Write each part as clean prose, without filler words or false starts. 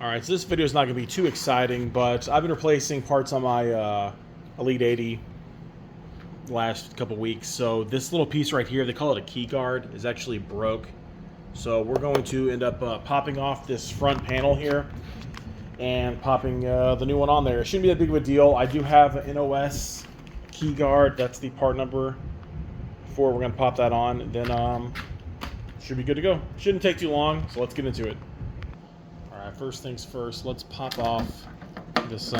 Alright, so this video is not going to be too exciting, but I've been replacing parts on my Elite 80 the last couple weeks. So this little piece right here, they call it a key guard, is actually broke. So we're going to end up popping off this front panel here and popping the new one on there. It shouldn't be that big of a deal. I do have an NOS key guard. That's the part number 4. We're going to pop that on. Then should be good to go. Shouldn't take too long, so let's get into it. Alright, first things first, let's pop off this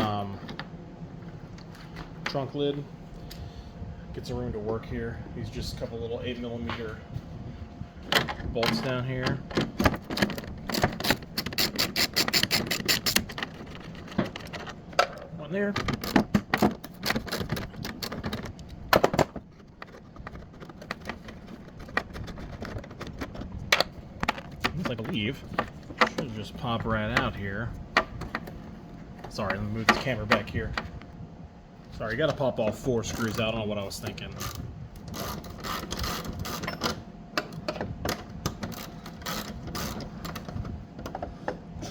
trunk lid. Get some room to work here. These are just a couple little 8mm bolts down here. One there. I believe should just pop right out here. Sorry, let me move this camera back here. Sorry, you gotta pop all 4 screws out. I don't know what I was thinking.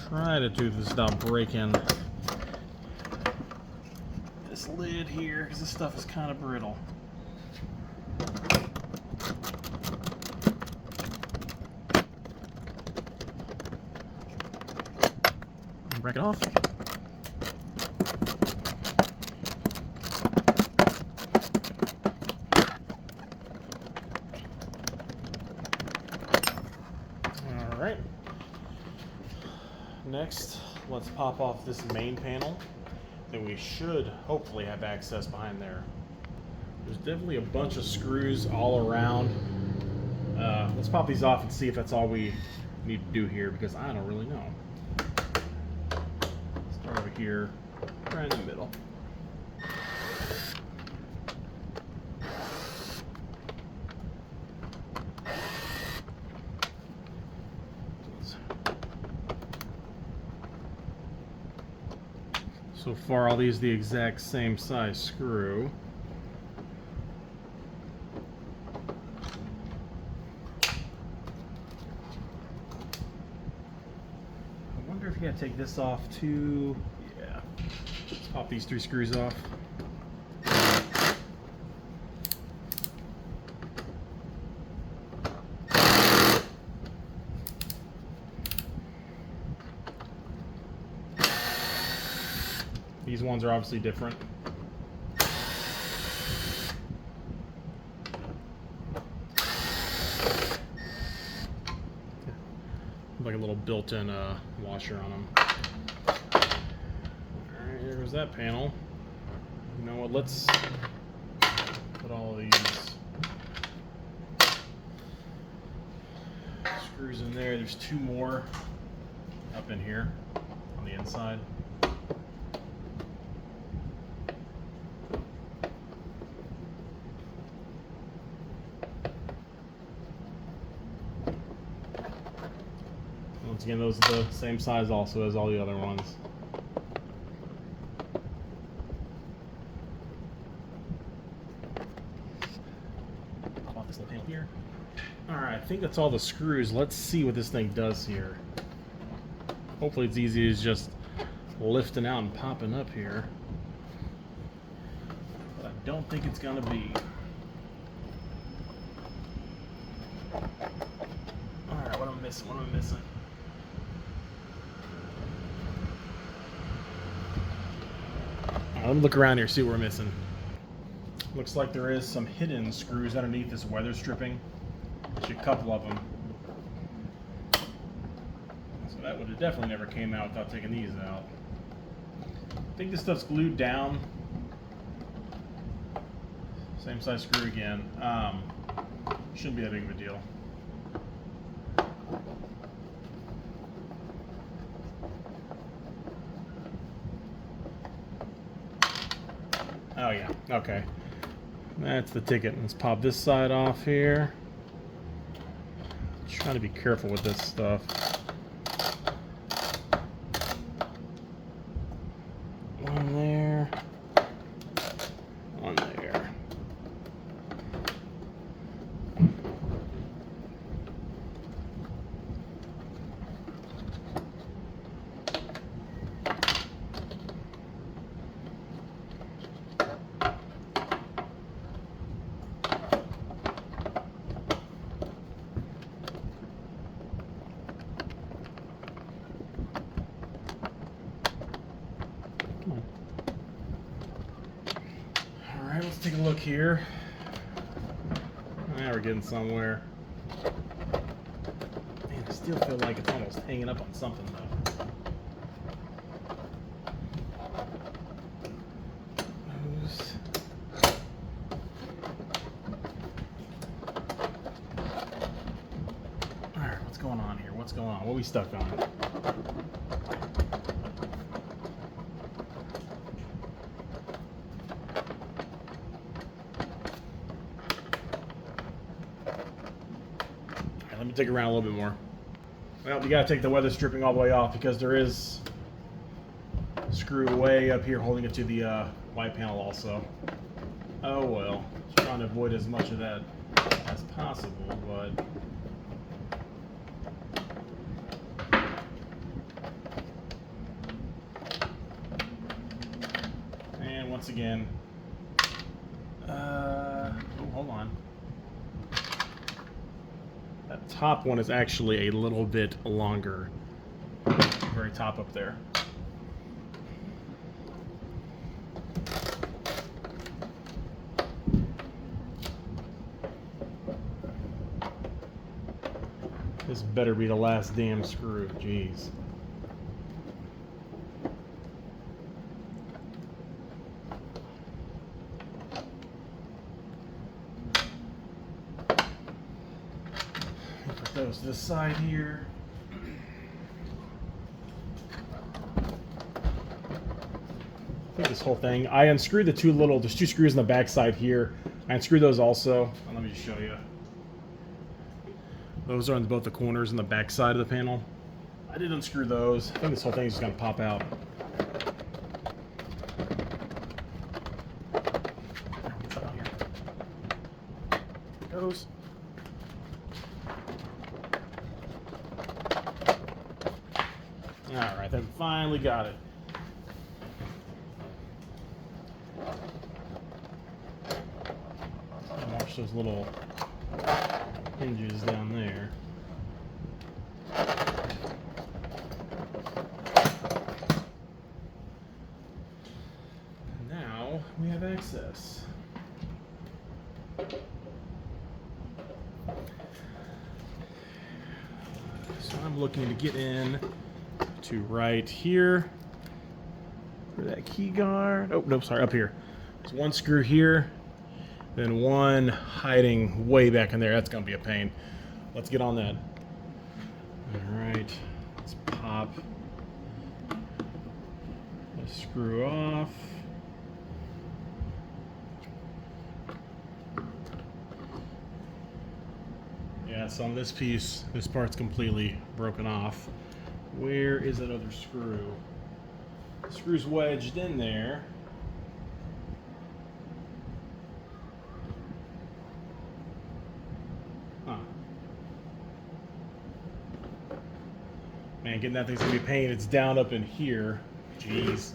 Try to do this without breaking this lid here, because this stuff is kind of brittle. Break it off. Alright. Next, let's pop off this main panel. Then we should hopefully have access behind there. There's definitely a bunch of screws all around. Let's pop these off and see if that's all we need to do here, because I don't really know. Over here, right in the middle. So far, all these are the exact same size screw. I wonder if you gotta take this off too. Yeah. Let's pop these 3 screws off. These ones are obviously different. Like a little built-in washer on them. Alright, here goes that panel. You know what, let's put all of these screws in there. There's 2 more up in here on the inside. Once again, those are the same size also as all the other ones. Pop off this little panel here. Alright, I think that's all the screws. Let's see what this thing does here. Hopefully it's easy as just lifting out and popping up here. But I don't think it's gonna be. Alright, what am I missing? What am I missing? Let me look around here, see what we're missing. Looks like there is some hidden screws underneath this weather stripping. Actually, a couple of them. So that would have definitely never came out without taking these out. I think this stuff's glued down. Same size screw again. Shouldn't be that big of a deal. Oh yeah, okay. That's the ticket. Let's pop this side off here. Trying to be careful with this stuff. One there. One there. Come on. All right, let's take a look here. Now we're getting somewhere. Man, I still feel like it's almost hanging up on something, though. All right, what's going on here? What's going on? What are we stuck on? Let me dig around a little bit more. Well, you gotta take the weather stripping all the way off because there is a screw way up here holding it to the white panel also. Oh well, just trying to avoid as much of that as possible, but and once again, oh, hold on. That top one is actually a little bit longer. Very top up there. This better be the last damn screw. Jeez. Put those to the side here. I think this whole thing, I unscrewed the there's two screws on the back side here. I unscrewed those also. Let me just show you. Those are on both the corners and the back side of the panel. I did unscrew those. I think this whole thing is just gonna pop out. Goes. Alright, then finally got it. Watch those little hinges down there. Now we have access. So I'm looking to get in to right here for that key guard. Oh, no, sorry, up here. There's one screw here. Then one hiding way back in there. That's going to be a pain. Let's get on that. All right. Let's pop the screw off. Yeah, so on this piece, this part's completely broken off. Where is that other screw? The screw's wedged in there. Man, getting that thing's gonna be a pain. It's down up in here. Jeez.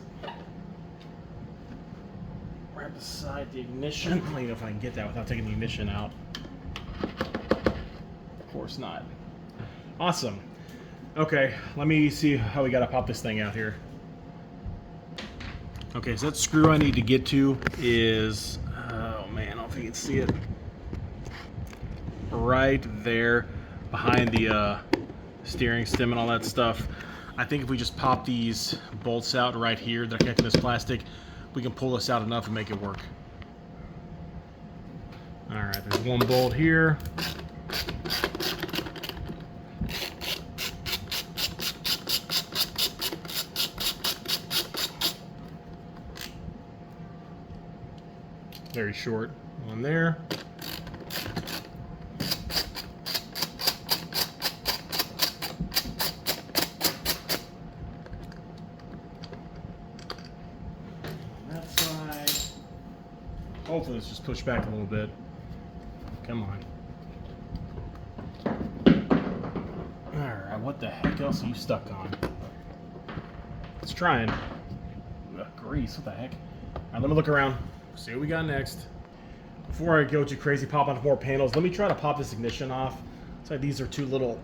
Right beside the ignition. Let me know if I can get that without taking the ignition out. Of course not. Awesome. Okay, let me see how we gotta pop this thing out here. Okay, so that screw I need to get to is, oh man, I don't know if you can see it. Right there behind the steering stem and all that stuff. I think if we just pop these bolts out right here that are connecting this plastic, we can pull this out enough and make it work. Alright, there's one bolt here. Very short one there. Hopefully let's just push back a little bit. Come on. Alright, what the heck else are you stuck on? Let's try and... grease, what the heck? Alright, let me look around. See what we got next. Before I go too crazy, pop onto more panels, let me try to pop this ignition off. Looks like these are two little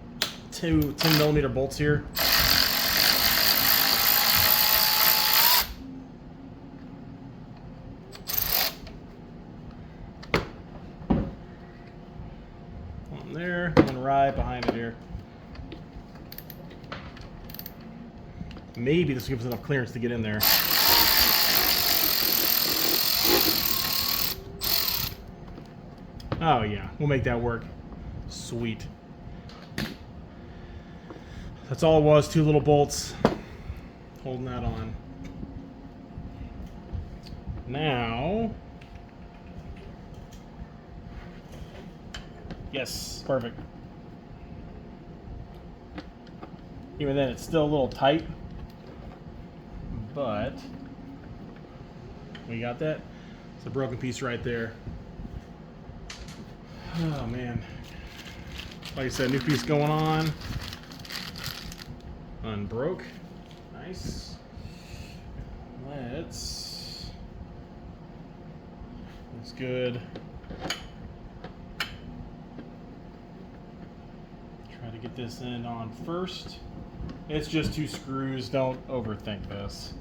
10mm bolts here. Maybe this will give us enough clearance to get in there. Oh yeah, we'll make that work. Sweet. That's all it was, 2 little bolts. Holding that on. Now... Yes, perfect. Even then, it's still a little tight. But... we got that? It's a broken piece right there. Oh, man. Like I said, new piece going on. Unbroke. Nice. Let's... Looks good. Try to get this in on first. It's just 2 screws. Don't overthink this.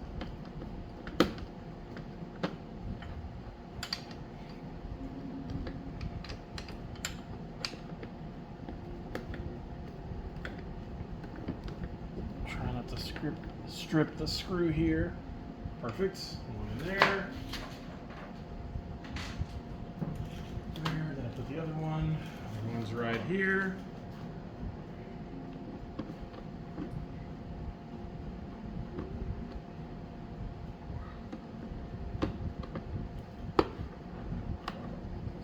Try not to strip the screw here. Perfect. One in there. There. Then I put the other one. The one's right here.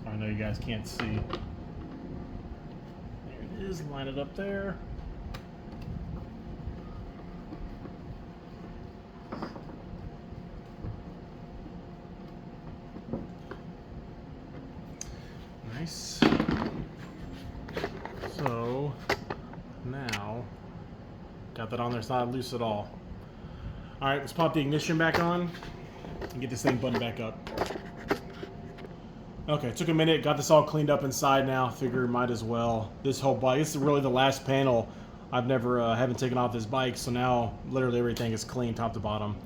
I know you guys can't see. There it is. Line it up there. Nice. So now got that on there. It's not loose at all. All right, let's pop the ignition back on and get this thing buttoned back up. Okay, it took a minute. Got this all cleaned up inside now. Figure might as well. This whole bike. This is really the last panel I've never haven't taken off this bike. So now literally everything is clean top to bottom.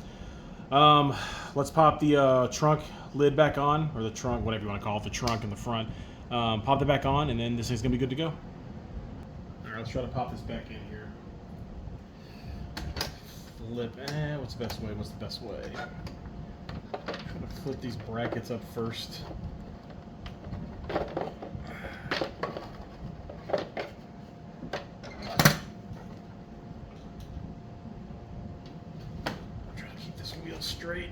Let's pop the trunk lid back on, or the trunk, whatever you want to call it, the trunk in the front. Pop it back on, and then this thing's gonna be good to go. All right, let's try to pop this back in here. Flip. What's the best way? What's the best way? Try to flip these brackets up first. Straight.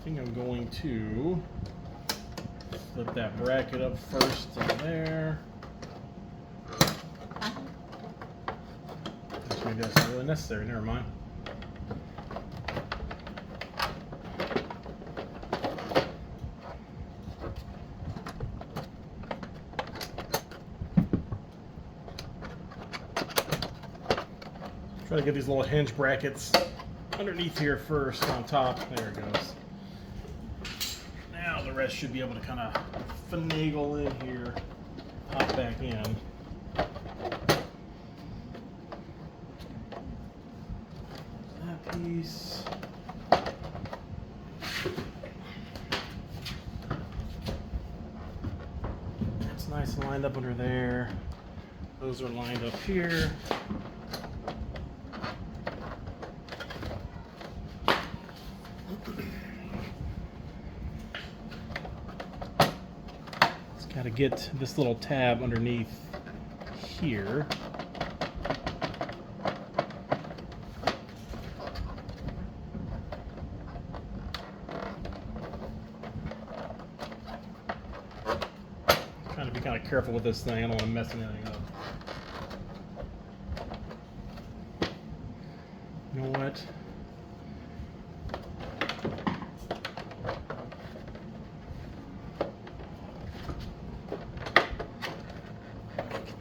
I think I'm going to flip that bracket up first in there. Maybe that's not really necessary. Never mind. Try to get these little hinge brackets underneath here first, on top. There it goes. Now the rest should be able to kind of finagle in here, pop back in. That piece. That's nice and lined up under there. Those are lined up here. Got to get this little tab underneath here. Trying to be kind of careful with this thing. I don't want to mess anything up. You know what?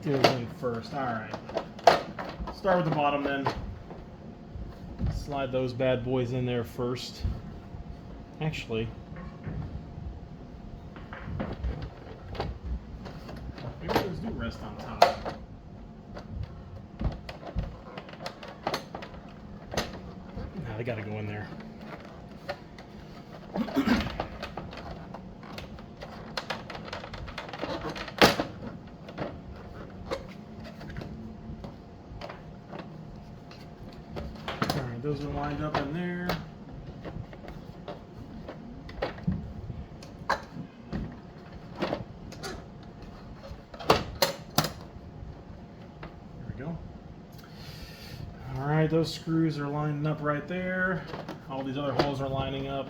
Do it in first. Alright. Start with the bottom then. Slide those bad boys in there first. Actually, maybe those do rest on top. No, they gotta go in there. Alright, those are lined up in there. There we go. Alright, those screws are lining up right there. All these other holes are lining up.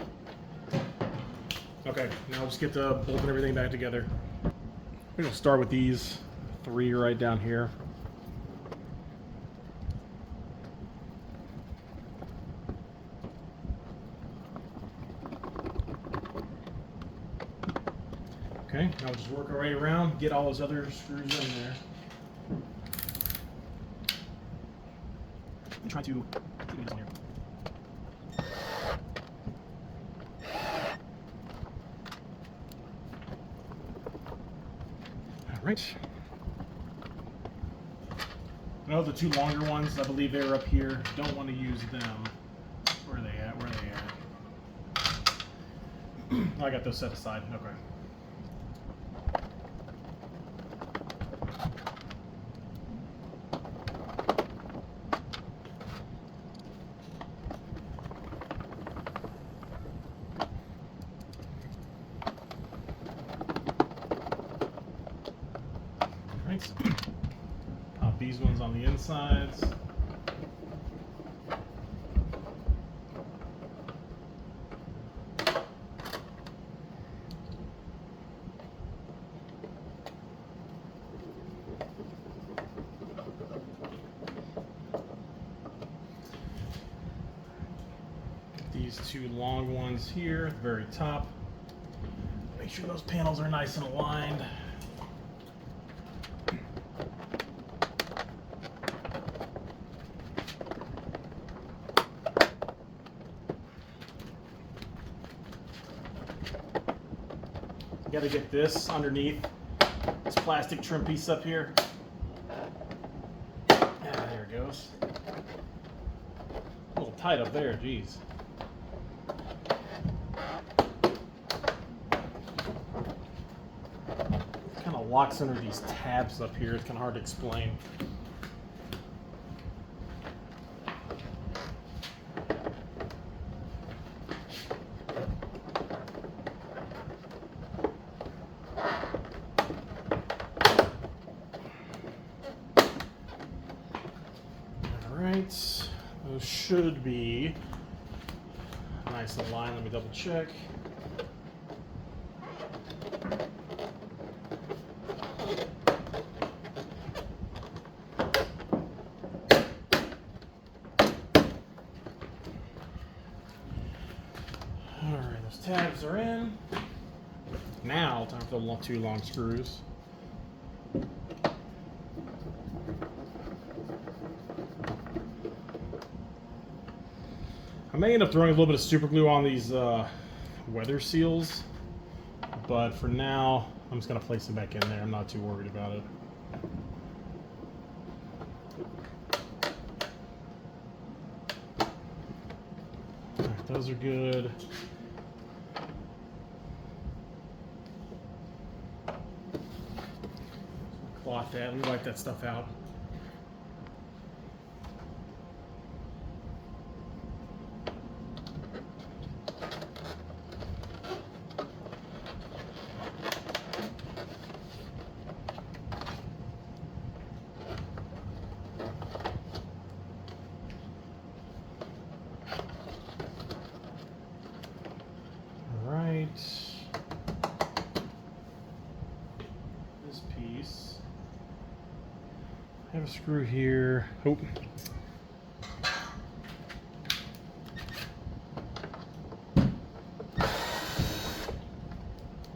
Okay, now we'll just get to bolting everything back together. We're going to start with these 3 right down here. Okay, now we'll just work our way around, get all those other screws in there. I'm trying to do this on here. All right. Now the 2 longer ones, I believe they're up here. Don't want to use them. Where are they at? Where are they at? Oh, I got those set aside. Okay. Pop these ones on the insides. These 2 long ones here at the very top. Make sure those panels are nice and aligned. You gotta get this underneath this plastic trim piece up here. There it goes. A little tight up there, geez. Kind of locks under these tabs up here. It's kind of hard to explain. Alright, those should be nice and aligned. Let me double check. Alright, those tabs are in. Now, time for the 2 long screws. I may end up throwing a little bit of super glue on these weather seals, but for now, I'm just going to place them back in there. I'm not too worried about it. All right, those are good. Cloth that. Let me wipe that stuff out. This piece. I have a screw here. Oh.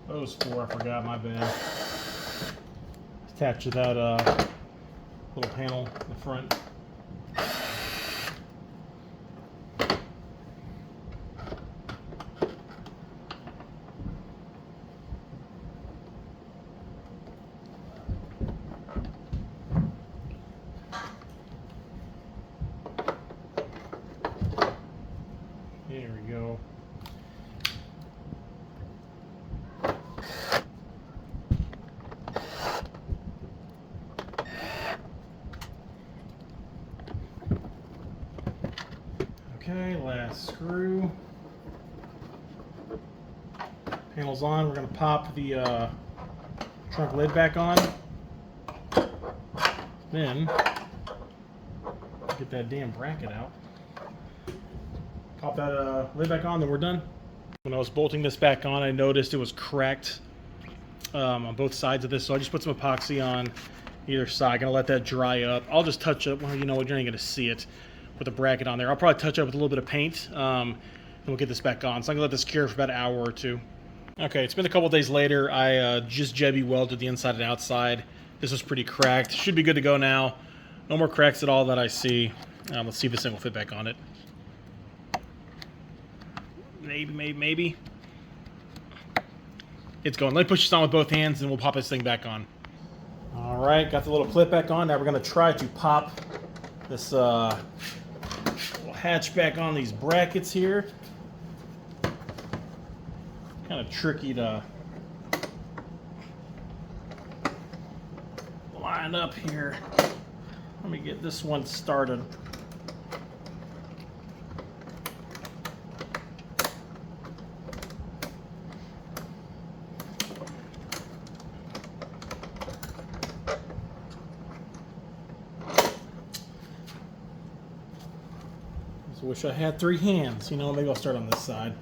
Those 4, I forgot, my bad. Attached to that little panel in the front. There we go. Okay, last screw. Panel's on. We're going to pop the trunk lid back on. Then, get that damn bracket out. Pop that lid back on, then we're done. When I was bolting this back on, I noticed it was cracked on both sides of this, so I just put some epoxy on either side. Gonna let that dry up. I'll just touch up, well, you know what, you're not gonna see it with the bracket on there. I'll probably touch up with a little bit of paint, and we'll get this back on. So I'm gonna let this cure for about an hour or two. Okay, it's been a couple days later. I just Jebby welded the inside and outside. This was pretty cracked. Should be good to go now. No more cracks at all that I see. Let's see if this thing will fit back on it. Maybe. It's going. Let me push this on with both hands and we'll pop this thing back on. All right, got the little clip back on. Now we're going to try to pop this little hatch back on these brackets here. Kind of tricky to line up here. Let me get this one started. I wish I had 3 hands. You know, maybe I'll start on this side.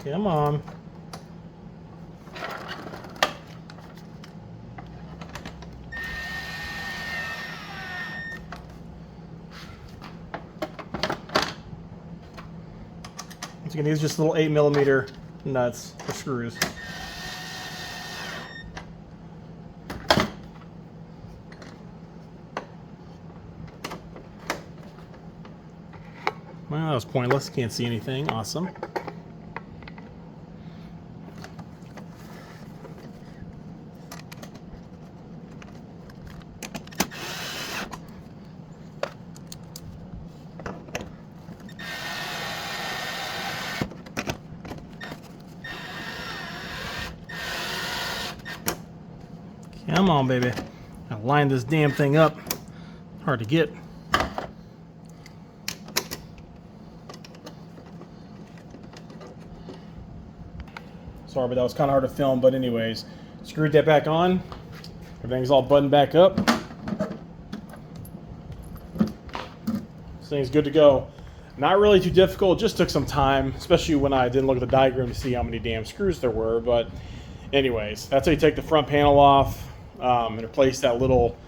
Come on. Once again, these are just little 8mm nuts or screws. Well, that was pointless. Can't see anything. Awesome. Come on, baby. I'll line this damn thing up. Hard to get. Sorry, but that was kind of hard to film. But anyways, screwed that back on. Everything's all buttoned back up. This thing's good to go. Not really too difficult. Just took some time, especially when I didn't look at the diagram to see how many damn screws there were. But anyways, that's how you take the front panel off. And replace that little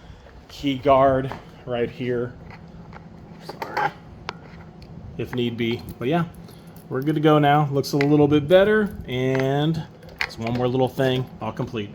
key guard right here. Sorry. If need be. But yeah, we're good to go now. Looks a little bit better. And it's one more little thing. All complete.